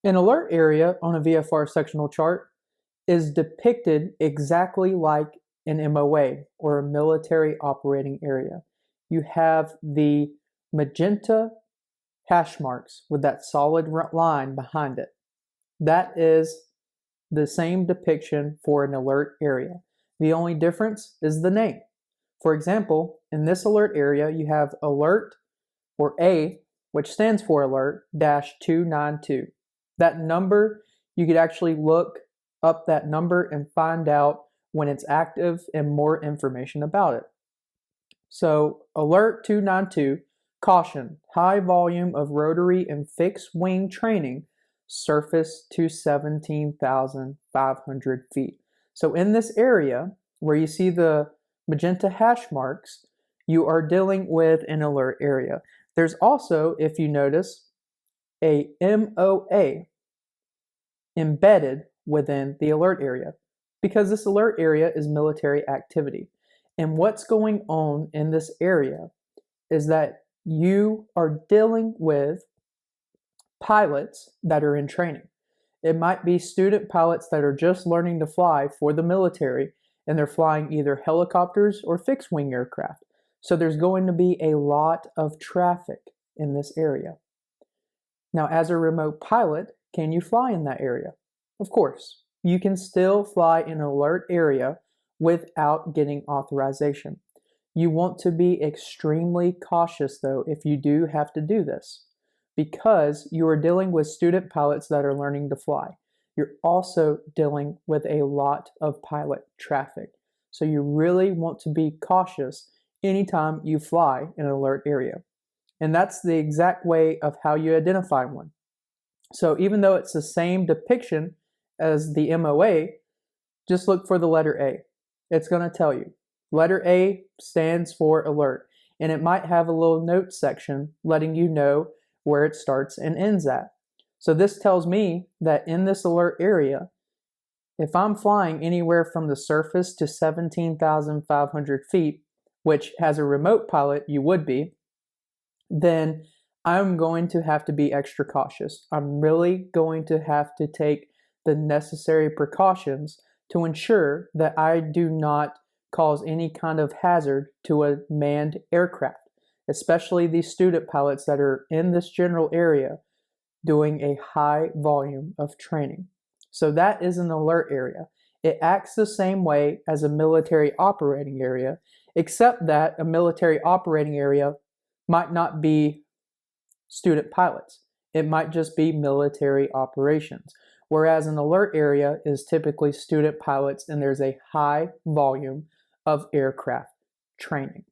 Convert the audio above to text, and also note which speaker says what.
Speaker 1: An alert area on a VFR sectional chart is depicted exactly like an MOA, or a military operating area. You have the magenta hash marks with that solid line behind it. That is the same depiction for an alert area. The only difference is the name. For example, in this alert area, you have alert, or A, which stands for alert, -292. That number, you could actually look up that number and find out when it's active and more information about it. So alert 292, caution, high volume of rotary and fixed wing training, surface to 17,500 feet. So in this area where you see the magenta hash marks, you are dealing with an alert area. There's also, if you notice, a MOA embedded within the alert area, because this alert area is military activity. And what's going on in this area is that you are dealing with pilots that are in training. It might be student pilots that are just learning to fly for the military, and they're flying either helicopters or fixed wing aircraft. So there's going to be a lot of traffic in this area. Now, as a remote pilot, can you fly in that area? Of course, you can still fly in an alert area without getting authorization. You want to be extremely cautious, though, if you do have to do this, because you are dealing with student pilots that are learning to fly. You're also dealing with a lot of pilot traffic. So you really want to be cautious anytime you fly in an alert area. And that's the exact way of how you identify one. So even though it's the same depiction as the MOA, just look for the letter A. It's going to tell you. Letter A stands for alert, and it might have a little note section letting you know where it starts and ends at. So this tells me that in this alert area, if I'm flying anywhere from the surface to 17,500 feet, which as a remote pilot you would be, then I'm going to have to be extra cautious. I'm really going to have to take the necessary precautions to ensure that I do not cause any kind of hazard to a manned aircraft, especially these student pilots that are in this general area doing a high volume of training. So that is an alert area. It acts the same way as a military operating area, except that a military operating area might not be student pilots. It might just be military operations. Whereas an alert area is typically student pilots, and there's a high volume of aircraft training.